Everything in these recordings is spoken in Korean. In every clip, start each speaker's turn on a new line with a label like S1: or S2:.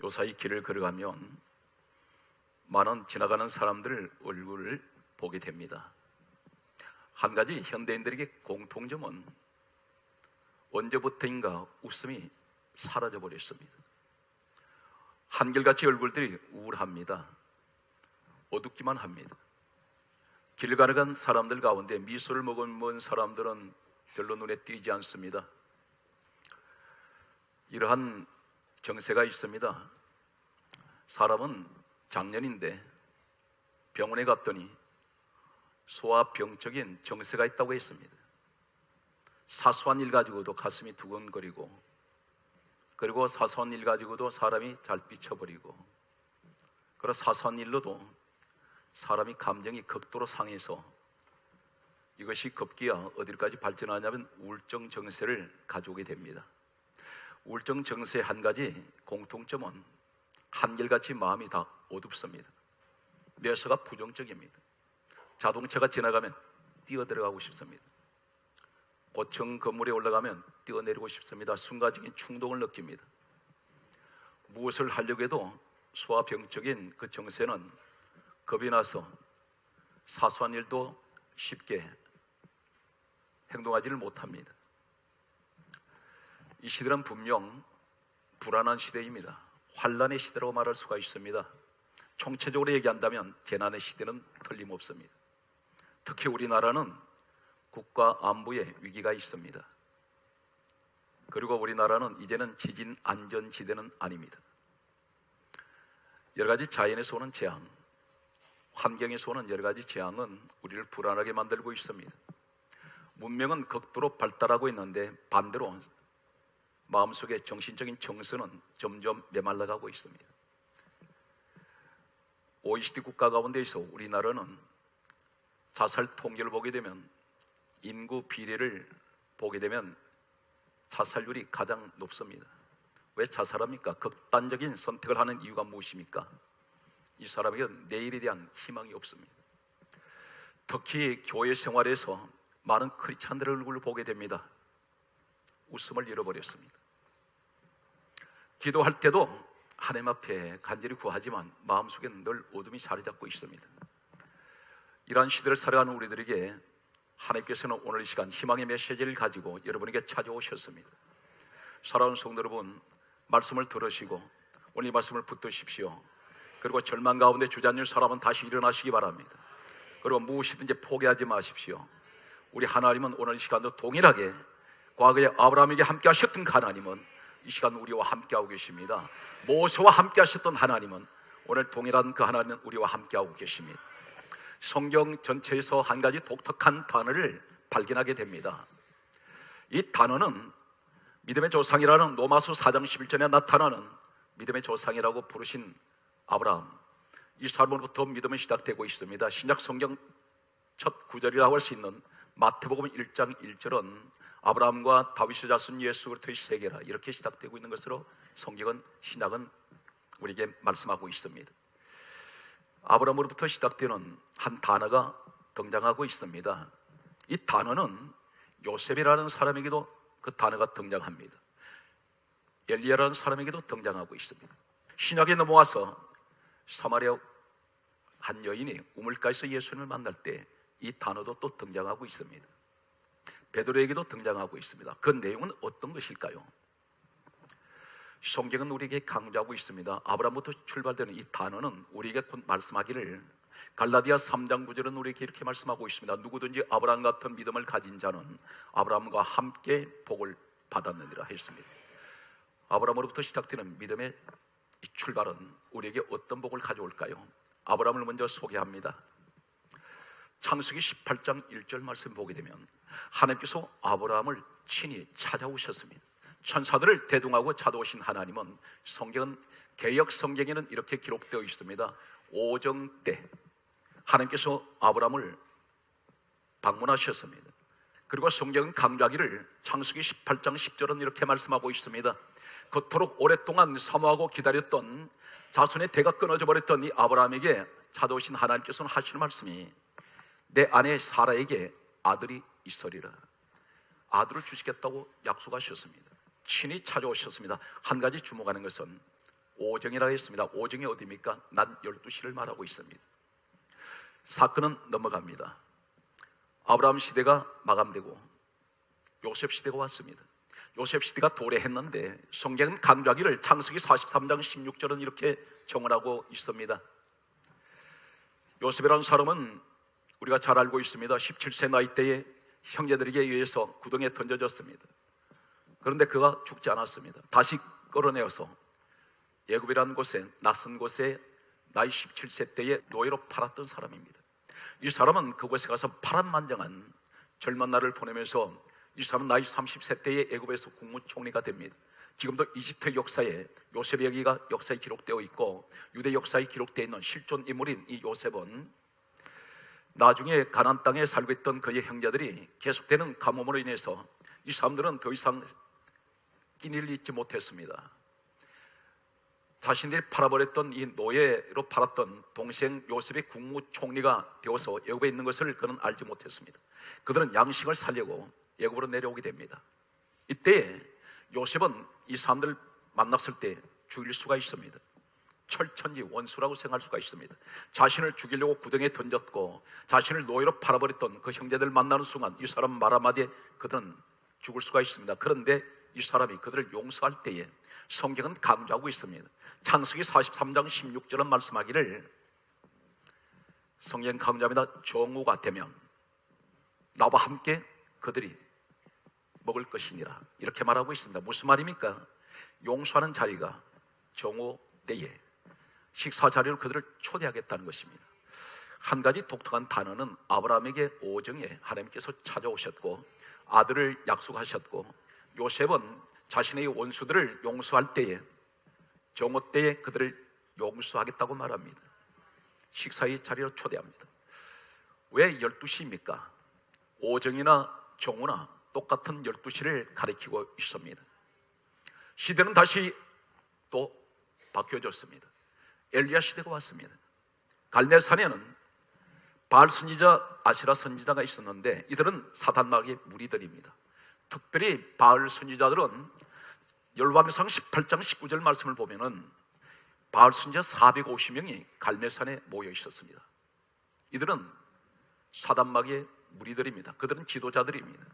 S1: 요사이 길을 걸어가면 많은 지나가는 사람들 얼굴을 보게 됩니다. 한 가지 현대인들에게 공통점은 언제부터인가 웃음이 사라져 버렸습니다. 한결같이 얼굴들이 우울합니다. 어둡기만 합니다. 길 가는 사람들 가운데 미소를 머금은 사람들은 별로 눈에 띄지 않습니다. 이러한 정세가 있습니다. 사람은 작년인데 병원에 갔더니 소아병적인 정세가 있다고 했습니다. 사소한 일 가지고도 가슴이 두근거리고, 그리고 사소한 일 가지고도 사람이 잘 삐쳐버리고, 그리고 사소한 일로도 사람이 감정이 극도로 상해서 이것이 급기야 어디까지 발전하냐면 우울증 정세를 가져오게 됩니다. 우울증 정세의 한 가지 공통점은 한결같이 마음이 다 어둡습니다. 묘사가 부정적입니다. 자동차가 지나가면 뛰어들어가고 싶습니다. 고층 건물에 올라가면 뛰어내리고 싶습니다. 순간적인 충동을 느낍니다. 무엇을 하려고 해도 소아병적인 그 정세는 겁이 나서 사소한 일도 쉽게 행동하지를 못합니다. 이 시대는 분명 불안한 시대입니다. 환란의 시대라고 말할 수가 있습니다. 총체적으로 얘기한다면 재난의 시대는 틀림없습니다. 특히 우리나라는 국가 안보에 위기가 있습니다. 그리고 우리나라는 이제는 지진 안전지대는 아닙니다. 여러 가지 자연에서 오는 재앙, 환경에서 오는 여러 가지 재앙은 우리를 불안하게 만들고 있습니다. 문명은 극도로 발달하고 있는데 반대로 마음속의 정신적인 정서는 점점 메말라가고 있습니다. OECD 국가 가운데에서 우리나라는 자살 통계를 보게 되면, 인구 비례를 보게 되면 자살률이 가장 높습니다. 왜 자살합니까? 극단적인 선택을 하는 이유가 무엇입니까? 이 사람에게는 내일에 대한 희망이 없습니다. 특히 교회 생활에서 많은 크리스찬들의 얼굴을 보게 됩니다. 웃음을 잃어버렸습니다. 기도할 때도 하나님 앞에 간절히 구하지만 마음속에는 늘 어둠이 자리 잡고 있습니다. 이러한 시대를 살아가는 우리들에게 하나님께서는 오늘 이 시간 희망의 메시지를 가지고 여러분에게 찾아오셨습니다. 사랑하는 성도 여러분, 말씀을 들으시고 오늘 이 말씀을 붙드십시오. 그리고 절망 가운데 주저앉은 사람은 다시 일어나시기 바랍니다. 그리고 무엇이든지 포기하지 마십시오. 우리 하나님은 오늘 이 시간도 동일하게 과거에 아브라함에게 함께 하셨던 하나님은 이 시간 우리와 함께하고 계십니다. 모세와 함께 하셨던 하나님은 오늘 동일한 그 하나님은 우리와 함께하고 계십니다. 성경 전체에서 한 가지 독특한 단어를 발견하게 됩니다. 이 단어는 믿음의 조상이라는 로마서 4장 11절에 나타나는 믿음의 조상이라고 부르신 아브라함, 이 사람으로부터 믿음이 시작되고 있습니다. 신약 성경 첫 구절이라고 할 수 있는 마태복음 1장 1절은 아브라함과 다윗의 자손 예수 그리스도의 세계라 이렇게 시작되고 있는 것으로 성경은, 신약은 우리에게 말씀하고 있습니다. 아브라함으로부터 시작되는 한 단어가 등장하고 있습니다. 이 단어는 요셉이라는 사람에게도 그 단어가 등장합니다. 엘리야라는 사람에게도 등장하고 있습니다. 신약에 넘어와서 사마리아 한 여인이 우물가에서 예수님을 만날 때 이 단어도 또 등장하고 있습니다. 베드로에게도 등장하고 있습니다. 그 내용은 어떤 것일까요? 성경은 우리에게 강조하고 있습니다. 아브라함부터 출발되는 이 단어는 우리에게 곧 말씀하기를, 갈라디아 3장 9절은 우리에게 이렇게 말씀하고 있습니다. 누구든지 아브라함 같은 믿음을 가진 자는 아브라함과 함께 복을 받았느니라 했습니다. 아브라함으로부터 시작되는 믿음의 이 출발은 우리에게 어떤 복을 가져올까요? 아브라함을 먼저 소개합니다. 창세기 18장 1절 말씀 보게 되면 하나님께서 아브라함을 친히 찾아오셨습니다. 천사들을 대동하고 찾아오신 하나님은 성경은, 개역 성경에는 이렇게 기록되어 있습니다. 오정 때 하나님께서 아브라함을 방문하셨습니다. 그리고 성경은 강조하기를, 창세기 18장 10절은 이렇게 말씀하고 있습니다. 그토록 오랫동안 사모하고 기다렸던 자손의 대가 끊어져 버렸던 이 아브라함에게 찾아오신 하나님께서는 하시는 말씀이, 내 아내 사라에게 아들이 있으리라. 아들을 주시겠다고 약속하셨습니다. 친히 찾아오셨습니다. 한 가지 주목하는 것은 오정이라고 했습니다. 오정이 어디입니까? 낮 12시를 말하고 있습니다. 사건은 넘어갑니다. 아브라함 시대가 마감되고 요셉 시대가 왔습니다. 요셉 시대가 도래했는데 성경은 강조하기를 창세기 43장 16절은 이렇게 정언하고 있습니다. 요셉이라는 사람은 우리가 잘 알고 있습니다. 17세 나이 때에 형제들에게 의해서 구덩이에 던져졌습니다. 그런데 그가 죽지 않았습니다. 다시 끌어내어서 애굽이라는 곳에, 낯선 곳에 나이 17세 때에 노예로 팔았던 사람입니다. 이 사람은 그곳에 가서 파란만장한 젊은 날을 보내면서 이 사람은 나이 30세 때에 애굽에서 국무총리가 됩니다. 지금도 이집트 역사에 요셉의 얘기가 역사에 기록되어 있고 유대 역사에 기록되어 있는 실존 인물인 이 요셉은 나중에 가나안 땅에 살고 있던 그의 형제들이 계속되는 가뭄으로 인해서 이 사람들은 더 이상 끼니를 잊지 못했습니다. 자신들이 팔아버렸던 이 노예로 팔았던 동생 요셉의 국무총리가 되어서 애굽에 있는 것을 그는 알지 못했습니다. 그들은 양식을 살려고 애굽으로 내려오게 됩니다. 이때 요셉은 이 사람들을 만났을 때 죽일 수가 있습니다. 철천지 원수라고 생각할 수가 있습니다. 자신을 죽이려고 구덩이에 던졌고 자신을 노예로 팔아버렸던 그 형제들을 만나는 순간 이 사람 말 한마디에 그들은 죽을 수가 있습니다. 그런데 이 사람이 그들을 용서할 때에 성경은 강조하고 있습니다. 창세기 43장 16절은 말씀하기를 성경 강조합니다. 정오가 되면 나와 함께 그들이 먹을 것이니라 이렇게 말하고 있습니다. 무슨 말입니까? 용서하는 자리가 정오 때에 식사 자리로 그들을 초대하겠다는 것입니다. 한 가지 독특한 단어는 아브라함에게 오정에 하나님께서 찾아오셨고 아들을 약속하셨고 요셉은 자신의 원수들을 용서할 때에 정오 때에 그들을 용서하겠다고 말합니다. 식사의 자리로 초대합니다. 왜 12시입니까? 오정이나 정오나 똑같은 12시를 가리키고 있습니다. 시대는 다시 또 바뀌어졌습니다. 엘리야 시대가 왔습니다. 갈멜산에는 바알 선지자, 아시라 선지자가 있었는데 이들은 사단마귀의 무리들입니다. 특별히 바알 선지자들은 열왕기상 18장 19절 말씀을 보면은 바알 선지자 450명이 갈멜산에 모여 있었습니다. 이들은 사단마귀의 무리들입니다. 그들은 지도자들입니다.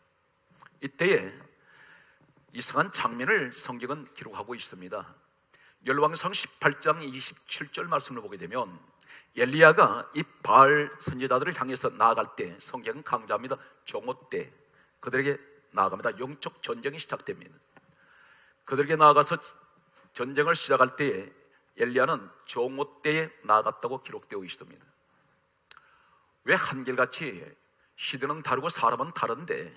S1: 이때에 이상한 장면을 성경은 기록하고 있습니다. 열왕기상 18장 27절 말씀을 보게 되면 엘리야가 이 바알 선지자들을 향해서 나아갈 때 성경은 강조합니다. 정오 때 그들에게 나아갑니다. 영적 전쟁이 시작됩니다. 그들에게 나아가서 전쟁을 시작할 때에 엘리야는 정오 때에 나아갔다고 기록되어 있습니다. 왜 한결같이 시대는 다르고 사람은 다른데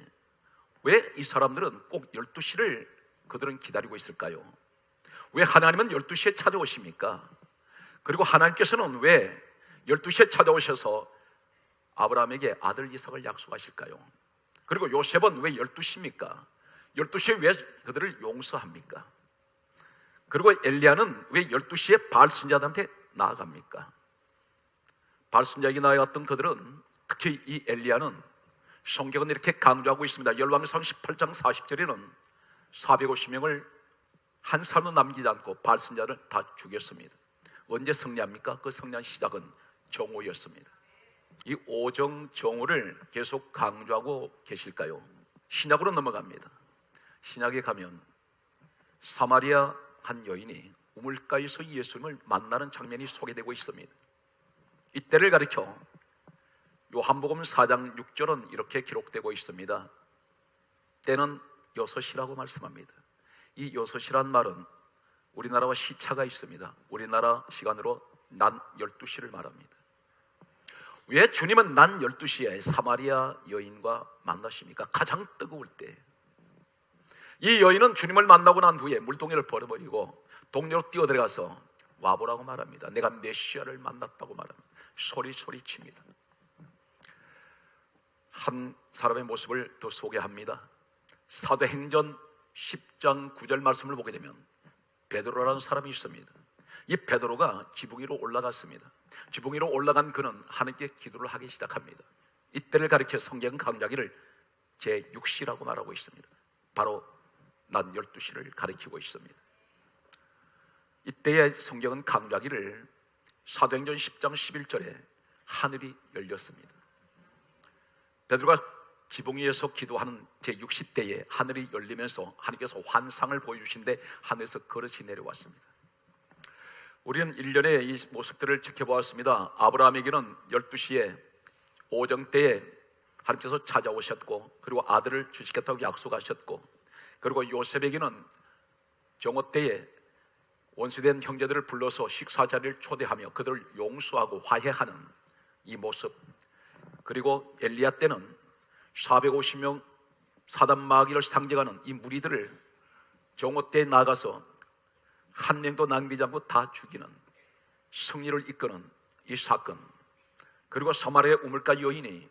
S1: 왜 이 사람들은 꼭 12시를 그들은 기다리고 있을까요? 왜 하나님은 12시에 찾아오십니까? 그리고 하나님께서는 왜 12시에 찾아오셔서 아브라함에게 아들 이삭을 약속하실까요? 그리고 요셉은 왜 12시입니까? 12시에 왜 그들을 용서합니까? 그리고 엘리야는 왜 12시에 바알 선지자들한테 나아갑니까? 바알 선지자에게 나아갔던 그들은 특히 이 엘리야는 성경은 이렇게 강조하고 있습니다. 열왕기상 18장 40절에는 450명을 한 사람도 남기지 않고 바알 선지자를 다 죽였습니다. 언제 승리합니까? 그 승리한 시작은 정오였습니다. 이 오정 정오를 계속 강조하고 계실까요? 신약으로 넘어갑니다. 신약에 가면 사마리아 한 여인이 우물가에서 예수님을 만나는 장면이 소개되고 있습니다. 이때를 가리켜 요한복음 4장 6절은 이렇게 기록되고 있습니다. 때는 6시라고 말씀합니다. 이 6시란 말은 우리나라와 시차가 있습니다. 우리나라 시간으로 낮 12시를 말합니다. 왜 주님은 낮 12시에 사마리아 여인과 만나십니까? 가장 뜨거울 때. 이 여인은 주님을 만나고 난 후에 물동이를 버려버리고 동료로 뛰어들어가서 와보라고 말합니다. 내가 메시아를 만났다고 말합니다. 소리칩니다. 한 사람의 모습을 더 소개합니다. 사도행전 10장 9절 말씀을 보게 되면 베드로라는 사람이 있습니다. 이 베드로가 지붕 위로 올라갔습니다. 지붕 위로 올라간 그는 하나님께 기도를 하기 시작합니다. 이때를 가리켜 성경 강조하기를 제6시라고 말하고 있습니다. 바로 낮 12시를 가리키고 있습니다. 이때의 성경은 강조하기를 사도행전 10장 11절에 하늘이 열렸습니다. 베드로가 지붕 위에서 기도하는 제60대에 하늘이 열리면서 하나님께서 환상을 보여주신데 하늘에서 그릇이 내려왔습니다. 우리는 1년에 이 모습들을 지켜보았습니다. 아브라함에게는 12시에 오정 때에 하나님께서 찾아오셨고, 그리고 아들을 주시겠다고 약속하셨고, 그리고 요셉에게는 정오 때에 원수된 형제들을 불러서 식사 자리를 초대하며 그들을 용서하고 화해하는 이 모습, 그리고 엘리야 때는 450명 사단 마귀를 상징하는 이 무리들을 정오 때에 나가서 한 명도 낭비하지 않고 다 죽이는 승리를 이끄는 이 사건, 그리고 사마리아 우물가 여인이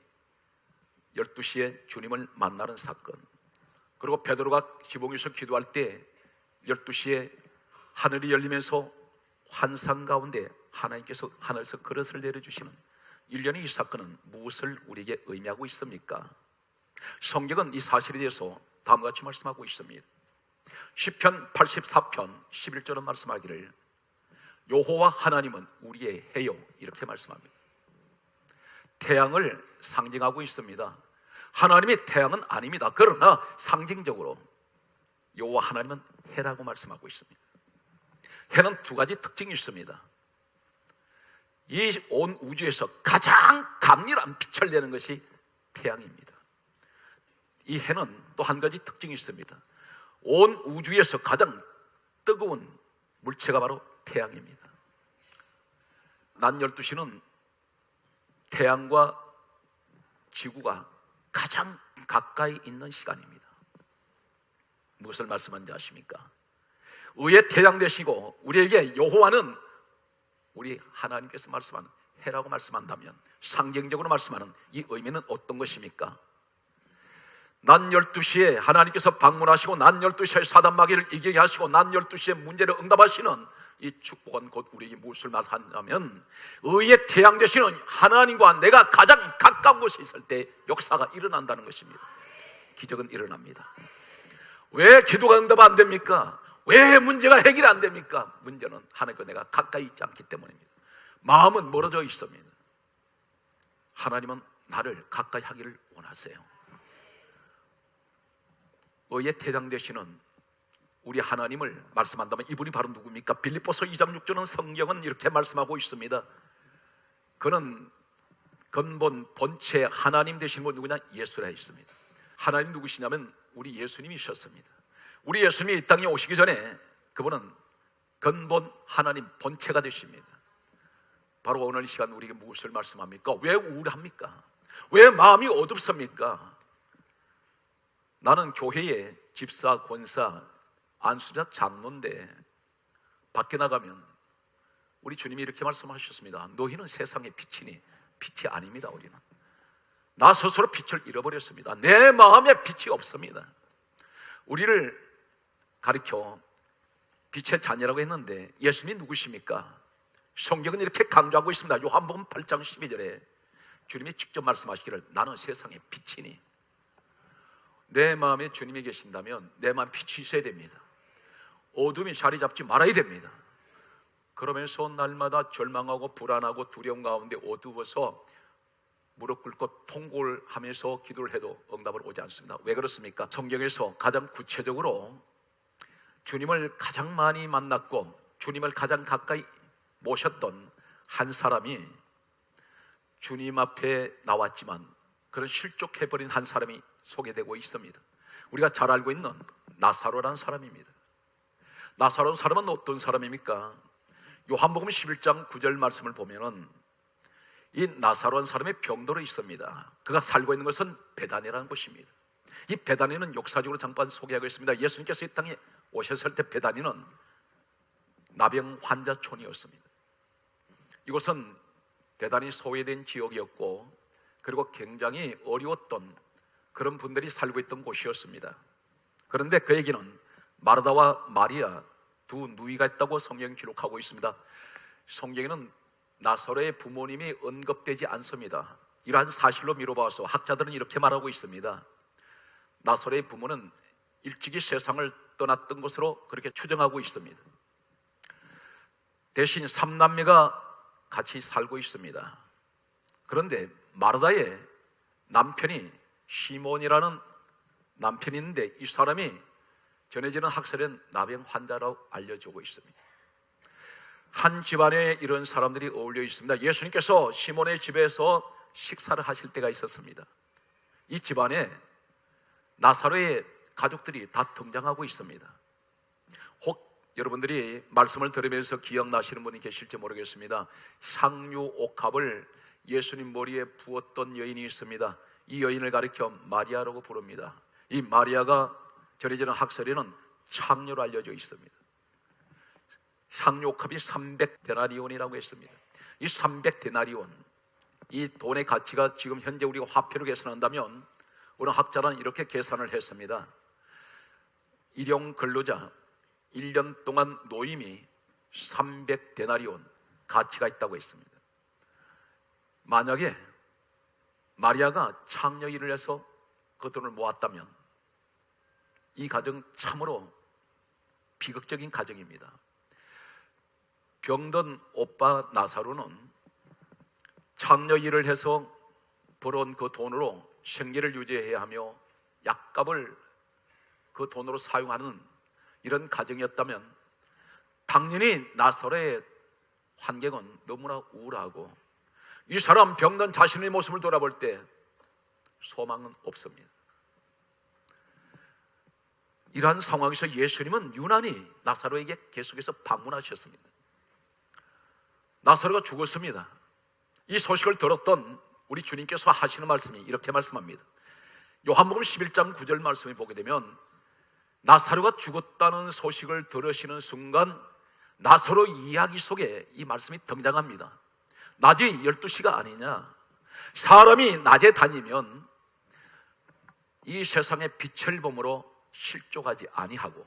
S1: 12시에 주님을 만나는 사건, 그리고 베드로가 지붕에서 기도할 때 12시에 하늘이 열리면서 환상 가운데 하나님께서 하늘에서 그릇을 내려주시는 일련의 이 사건은 무엇을 우리에게 의미하고 있습니까? 성경은 이 사실에 대해서 다음과 같이 말씀하고 있습니다. 시편 84편 11절은 말씀하기를 여호와 하나님은 우리의 해요, 이렇게 말씀합니다. 태양을 상징하고 있습니다. 하나님이 태양은 아닙니다. 그러나 상징적으로 여호와 하나님은 해라고 말씀하고 있습니다. 해는 두 가지 특징이 있습니다. 이 온 우주에서 가장 강렬한 빛을 내는 것이 태양입니다. 이 해는 또 한 가지 특징이 있습니다. 온 우주에서 가장 뜨거운 물체가 바로 태양입니다. 낮 12시는 태양과 지구가 가장 가까이 있는 시간입니다. 무엇을 말씀하는지 아십니까? 의의 태양 되시고 우리에게 여호와는 우리 하나님께서 말씀하는 해라고 말씀한다면 상징적으로 말씀하는 이 의미는 어떤 것입니까? 낮 12시에 하나님께서 방문하시고 낮 12시에 사단마귀를 이기게 하시고 낮 12시에 문제를 응답하시는 이 축복은 곧 우리에게 무엇을 말하냐면 의의 태양 되시는 하나님과 내가 가장 가까운 곳에 있을 때 역사가 일어난다는 것입니다. 기적은 일어납니다. 왜 기도가 응답 안 됩니까? 왜 문제가 해결 안 됩니까? 문제는 하나님과 내가 가까이 있지 않기 때문입니다. 마음은 멀어져 있습니다. 하나님은 나를 가까이 하기를 원하세요. 의의 태양 되시는 우리 하나님을 말씀한다면 이분이 바로 누굽니까? 빌립보서 2장 6절은 성경은 이렇게 말씀하고 있습니다. 그는 근본 본체 하나님 되신 분 누구냐? 예수라 했습니다. 하나님 누구시냐면 우리 예수님이셨습니다. 우리 예수님이 이 땅에 오시기 전에 그분은 근본 하나님 본체가 되십니다. 바로 오늘 이 시간 우리에게 무엇을 말씀합니까? 왜 우울합니까? 왜 마음이 어둡습니까? 나는 교회에 집사, 권사, 안수자, 장로인데 밖에 나가면 우리 주님이 이렇게 말씀하셨습니다. 너희는 세상의 빛이니 빛이 아닙니다. 우리는 나 스스로 빛을 잃어버렸습니다. 내 마음에 빛이 없습니다. 우리를 가르쳐 빛의 자녀라고 했는데 예수님이 누구십니까? 성경은 이렇게 강조하고 있습니다. 요한복음 8장 12절에 주님이 직접 말씀하시기를 나는 세상의 빛이니. 내 마음에 주님이 계신다면 내 마음에 빛이 있어야 됩니다. 어둠이 자리 잡지 말아야 됩니다. 그러면서 날마다 절망하고 불안하고 두려움 가운데 어두워서 무릎 꿇고 통곡을 하면서 기도를 해도 응답을 오지 않습니다. 왜 그렇습니까? 성경에서 가장 구체적으로 주님을 가장 많이 만났고 주님을 가장 가까이 모셨던 한 사람이 주님 앞에 나왔지만 그런 실족해버린 한 사람이 소개되고 있습니다. 우리가 잘 알고 있는 나사로라는 사람입니다. 나사로는 사람은 어떤 사람입니까? 요한복음 11장 9절 말씀을 보면은 이 나사로한 사람의 병들어 있습니다. 그가 살고 있는 것은 베다니라는 곳입니다. 이 베다니는 역사적으로 잠깐 소개하고 있습니다. 예수님께서 이 땅에 오셨을 때 베다니는 나병 환자촌이었습니다. 이곳은 대단히 소외된 지역이었고 그리고 굉장히 어려웠던 그런 분들이 살고 있던 곳이었습니다. 그런데 그에게는 마르다와 마리아 두 누이가 있다고 성경이 기록하고 있습니다. 성경에는 나사로의 부모님이 언급되지 않습니다. 이러한 사실로 미뤄봐서 학자들은 이렇게 말하고 있습니다. 나사로의 부모는 일찍이 세상을 떠났던 것으로 그렇게 추정하고 있습니다. 대신 삼남매가 같이 살고 있습니다. 그런데 마르다의 남편이 시몬이라는 남편이 있는데 이 사람이 전해지는 학설엔 나병 환자라고 알려지고 있습니다. 한 집안에 이런 사람들이 어울려 있습니다. 예수님께서 시몬의 집에서 식사를 하실 때가 있었습니다. 이 집안에 나사로의 가족들이 다 등장하고 있습니다. 혹 여러분들이 말씀을 들으면서 기억나시는 분이 계실지 모르겠습니다. 향유옥합을 예수님 머리에 부었던 여인이 있습니다. 이 여인을 가리켜 마리아라고 부릅니다. 이 마리아가 전해지는 학설에는 창녀로 알려져 있습니다. 향유옥합이 300데나리온이라고 했습니다. 이 300데나리온, 이 돈의 가치가 지금 현재 우리가 화폐로 계산한다면 어느 학자는 이렇게 계산을 했습니다. 일용 근로자 1년 동안 노임이 300데나리온 가치가 있다고 했습니다. 만약에 마리아가 창녀 일을 해서 그 돈을 모았다면 이 가정 참으로 비극적인 가정입니다. 병든 오빠 나사로는 창녀 일을 해서 벌어온 그 돈으로 생계를 유지해야 하며 약값을 그 돈으로 사용하는 이런 가정이었다면 당연히 나사로의 환경은 너무나 우울하고 이 사람 병든 자신의 모습을 돌아볼 때 소망은 없습니다. 이러한 상황에서 예수님은 유난히 나사로에게 계속해서 방문하셨습니다. 나사로가 죽었습니다. 이 소식을 들었던 우리 주님께서 하시는 말씀이 이렇게 말씀합니다. 요한복음 11장 9절 말씀을 보게 되면 나사로가 죽었다는 소식을 들으시는 순간 나사로 이야기 속에 이 말씀이 등장합니다. 낮이 12시가 아니냐, 사람이 낮에 다니면 이 세상의 빛을 보므로 실족하지 아니하고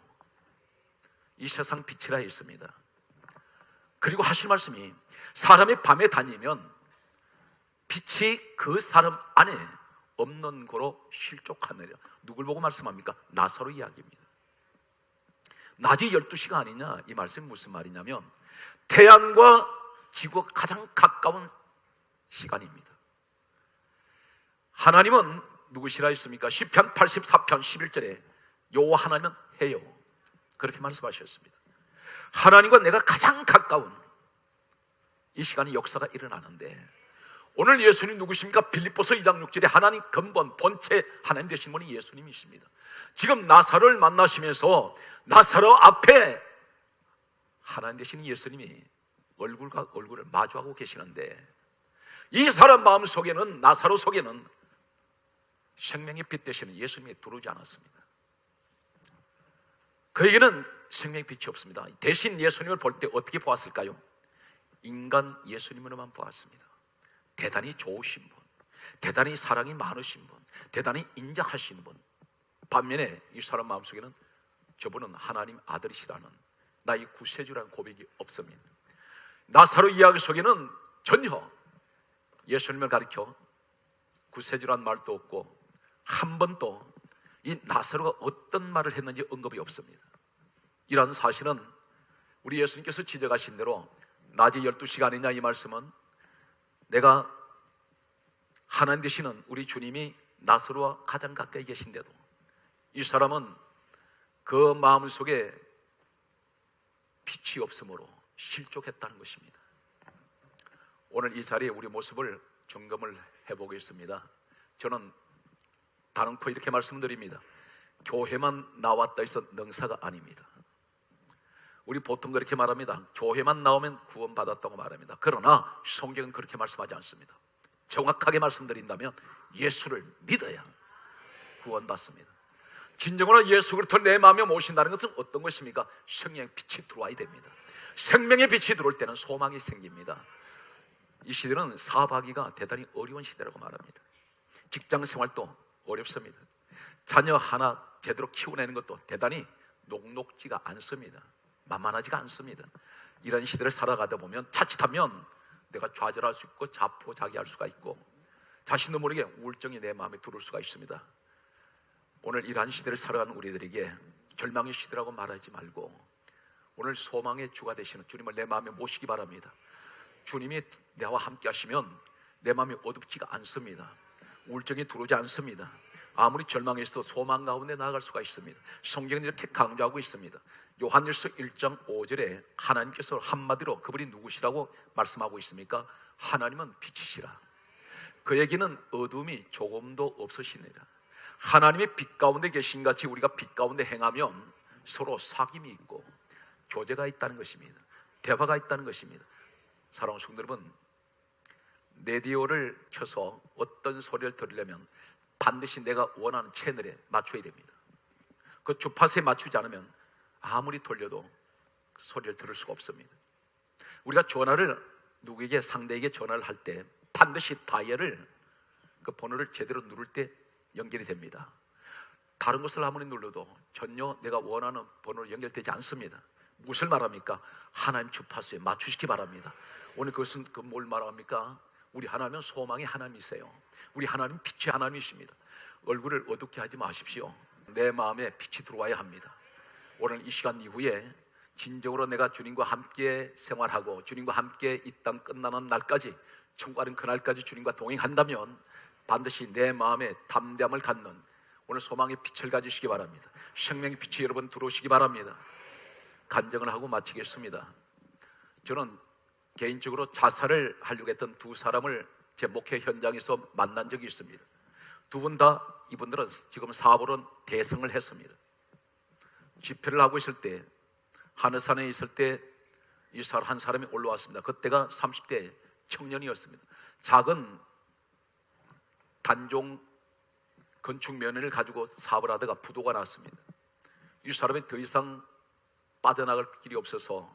S1: 이 세상 빛이라 했습니다. 그리고 하실 말씀이 사람이 밤에 다니면 빛이 그 사람 안에 없는 거로 실족하느냐. 누굴 보고 말씀합니까? 나사로 이야기입니다. 낮이 12시가 아니냐, 이 말씀이 무슨 말이냐면 태양과 지구가 가장 가까운 시간입니다. 하나님은 누구시라 했습니까? 시편 84편 11절에 여호와 하나님은 해요, 그렇게 말씀하셨습니다. 하나님과 내가 가장 가까운 이 시간이 역사가 일어나는데 오늘 예수님 누구십니까? 빌립보서 2장 6절에 하나님 근본 본체 하나님 되신 분이 예수님이십니다. 지금 나사로를 만나시면서 나사로 앞에 하나님 되신 예수님이 얼굴과 얼굴을 마주하고 계시는데 이 사람 마음 속에는, 나사로 속에는 생명의 빛 되시는 예수님이 들어오지 않았습니다. 그에게는 생명의 빛이 없습니다. 대신 예수님을 볼 때 어떻게 보았을까요? 인간 예수님으로만 보았습니다. 대단히 좋으신 분, 대단히 사랑이 많으신 분, 대단히 인자하신 분. 반면에 이 사람 마음속에는 저분은 하나님 아들이시라는 나의 구세주라는 고백이 없습니다. 나사로 이야기 속에는 전혀 예수님을 가리켜 구세주라는 말도 없고 한 번도 이 나사로가 어떤 말을 했는지 언급이 없습니다. 이러한 사실은 우리 예수님께서 지적하신 대로 낮이 12시간이냐 이 말씀은 내가 하나님 되시는 우리 주님이 나사로와 가장 가까이 계신데도 이 사람은 그 마음 속에 빛이 없으므로 실족했다는 것입니다. 오늘 이 자리에 우리 모습을 점검을 해보겠습니다. 저는 단언코 이렇게 말씀드립니다. 교회만 나왔다 해서 능사가 아닙니다. 우리 보통 그렇게 말합니다. 교회만 나오면 구원받았다고 말합니다. 그러나 성경은 그렇게 말씀하지 않습니다. 정확하게 말씀드린다면 예수를 믿어야 구원받습니다. 진정으로 예수 그리스도를 내 마음에 모신다는 것은 어떤 것입니까? 생명의 빛이 들어와야 됩니다. 생명의 빛이 들어올 때는 소망이 생깁니다. 이 시대는 사업하기가 대단히 어려운 시대라고 말합니다. 직장 생활도 어렵습니다. 자녀 하나 제대로 키워내는 것도 대단히 녹록지가 않습니다. 만만하지가 않습니다. 이런 시대를 살아가다 보면 자칫하면 내가 좌절할 수 있고 자포자기할 수가 있고 자신도 모르게 우울증이 내 마음에 들어올 수가 있습니다. 오늘 이러한 시대를 살아가는 우리들에게 절망의 시대라고 말하지 말고 오늘 소망의 주가 되시는 주님을 내 마음에 모시기 바랍니다. 주님이 나와 함께 하시면 내 마음이 어둡지가 않습니다. 우울증이 들어오지 않습니다. 아무리 절망했어도 소망 가운데 나아갈 수가 있습니다. 성경은 이렇게 강조하고 있습니다. 요한일서 1장 5절에 하나님께서 한마디로 그분이 누구시라고 말씀하고 있습니까? 하나님은 빛이시라. 그에게는 어둠이 조금도 없으시니라. 하나님이 빛 가운데 계신 같이 우리가 빛 가운데 행하면 서로 사귐이 있고 교제가 있다는 것입니다. 대화가 있다는 것입니다. 사랑하는 성도 여러분, 라디오를 켜서 어떤 소리를 들으려면 반드시 내가 원하는 채널에 맞춰야 됩니다. 그 주파수에 맞추지 않으면 아무리 돌려도 그 소리를 들을 수가 없습니다. 우리가 전화를 누구에게 상대에게 전화를 할 때 반드시 다이얼을 그 번호를 제대로 누를 때 연결이 됩니다. 다른 것을 아무리 눌러도 전혀 내가 원하는 번호로 연결되지 않습니다. 무엇을 말합니까? 하나님 주파수에 맞추시기 바랍니다. 오늘 그것은 뭘 말합니까? 우리 하나님은 소망의 하나님이세요. 우리 하나님 빛의 하나님이십니다. 얼굴을 어둡게 하지 마십시오. 내 마음에 빛이 들어와야 합니다. 오늘 이 시간 이후에 진정으로 내가 주님과 함께 생활하고 주님과 함께 이 땅 끝나는 날까지, 천국 가는 그날까지 주님과 동행한다면 반드시 내 마음에 담대함을 갖는 오늘 소망의 빛을 가지시기 바랍니다. 생명의 빛이 여러분 들어오시기 바랍니다. 간증을 하고 마치겠습니다. 저는 개인적으로 자살을 하려고 했던 두 사람을 제 목회 현장에서 만난 적이 있습니다. 두 분 다 이분들은 지금 사업으로 대성을 했습니다. 집회를 하고 있을 때 하늘산에 있을 때 이 한 사람이 올라왔습니다. 그때가 30대 청년이었습니다. 작은 단종 건축 면허를 가지고 사업을 하다가 부도가 났습니다. 이 사람이 더 이상 빠져나갈 길이 없어서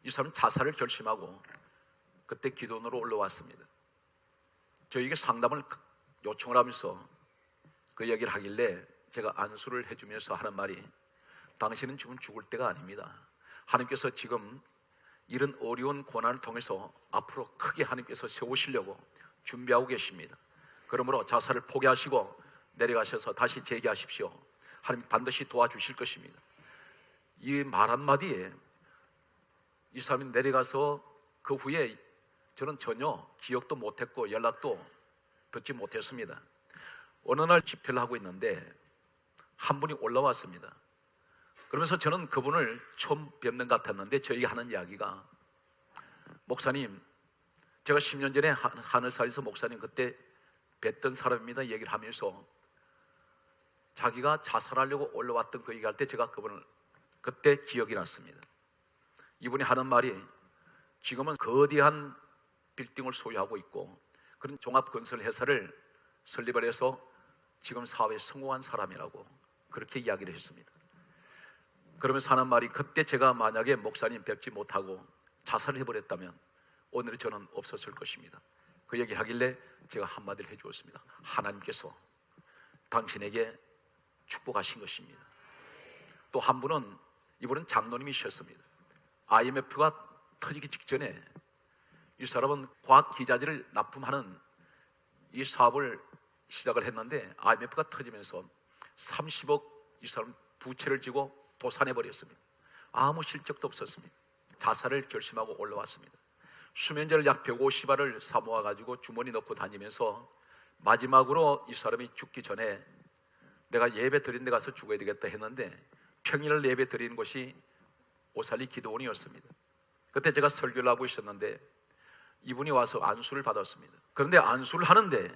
S1: 이 사람은 자살을 결심하고 그때 기도원으로 올라왔습니다. 저에게 상담을 요청을 하면서 그 얘기를 하길래 제가 안수를 해주면서 하는 말이, 당신은 지금 죽을 때가 아닙니다. 하나님께서 지금 이런 어려운 고난을 통해서 앞으로 크게 하나님께서 세우시려고 준비하고 계십니다. 그러므로 자살을 포기하시고 내려가셔서 다시 재기하십시오. 하나님 반드시 도와주실 것입니다. 이 말 한마디에 이 사람이 내려가서 그 후에 저는 전혀 기억도 못했고 연락도 듣지 못했습니다. 어느 날 집회를 하고 있는데 한 분이 올라왔습니다. 그러면서 저는 그분을 처음 뵙는 것 같았는데 저희가 하는 이야기가, 목사님, 제가 10년 전에 하늘살에서 목사님 그때 뵀던 사람입니다 얘기를 하면서 자기가 자살하려고 올라왔던 그 얘기할 때 제가 그분을 그때 기억이 났습니다. 이분이 하는 말이, 지금은 거대한 빌딩을 소유하고 있고 그런 종합건설회사를 설립을 해서 지금 사업에 성공한 사람이라고 그렇게 이야기를 했습니다. 그러면서 하는 말이, 그때 제가 만약에 목사님 뵙지 못하고 자살을 해버렸다면 오늘의 저는 없었을 것입니다. 그 얘기 하길래 제가 한마디를 해주었습니다. 하나님께서 당신에게 축복하신 것입니다. 또 한 분은, 이분은 장로님이셨습니다. IMF가 터지기 직전에 이 사람은 과학 기자재를 납품하는 이 사업을 시작을 했는데 IMF가 터지면서 30억 이 사람 부채를 지고 도산해버렸습니다. 아무 실적도 없었습니다. 자살을 결심하고 올라왔습니다. 수면제를 약 150알을 사 모아가지고 주머니 넣고 다니면서 마지막으로 이 사람이 죽기 전에 내가 예배 드린 데 가서 죽어야 되겠다 했는데 평일 예배 드리는 곳이 오살리 기도원이었습니다. 그때 제가 설교를 하고 있었는데 이분이 와서 안수를 받았습니다. 그런데 안수를 하는데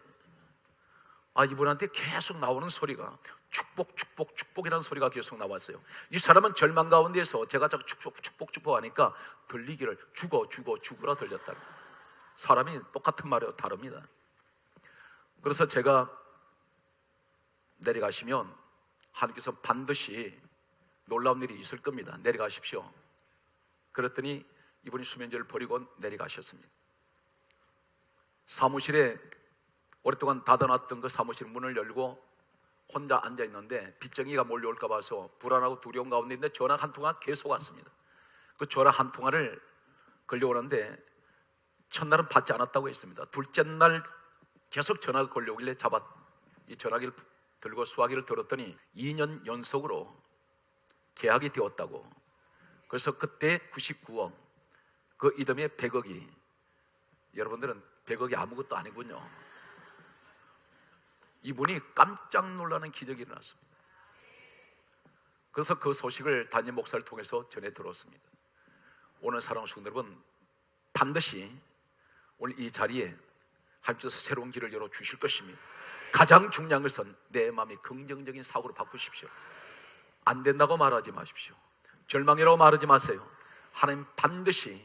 S1: 이분한테 계속 나오는 소리가 축복, 축복, 축복이라는 소리가 계속 나왔어요. 이 사람은 절망 가운데서 제가 자꾸 축복, 축복, 축복 하니까 들리기를 죽어, 죽어, 죽으라 들렸다. 사람이 똑같은 말이에요. 다릅니다. 그래서 제가 내려가시면 하나님께서 반드시 놀라운 일이 있을 겁니다. 내려가십시오. 그랬더니 이분이 수면제를 버리고 내려가셨습니다. 사무실에 오랫동안 닫아놨던 그 사무실 문을 열고 혼자 앉아있는데 빚쟁이가 몰려올까 봐서 불안하고 두려운 가운데 있는데 전화 한 통화 계속 왔습니다. 그 전화 한 통화를 걸려오는데 첫날은 받지 않았다고 했습니다. 둘째 날 계속 전화가 걸려오길래 이 전화기를 들고 수화기를 들었더니 2년 연속으로 계약이 되었다고, 그래서 그때 99억, 그 이듬해 100억이, 여러분들은 100억이 아무것도 아니군요. 이분이 깜짝 놀라는 기적이 일어났습니다. 그래서 그 소식을 담임 목사를 통해서 전해 들었습니다. 오늘 사랑하는 성도 여러분, 반드시 오늘 이 자리에 하나님께서 새로운 길을 열어주실 것입니다. 가장 중요한 것은 내 마음이 긍정적인 사고로 바꾸십시오. 안 된다고 말하지 마십시오. 절망이라고 말하지 마세요. 하나님 반드시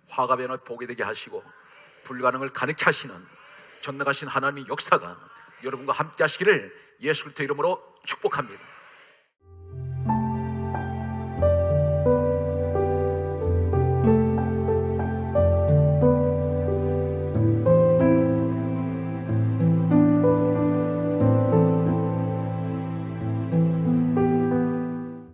S1: 화가 변화 보게 되게 하시고 불가능을 가능케 하시는 전능하신 하나님의 역사가 여러분과 함께 하시기를 예수 그리스도 이름으로 축복합니다.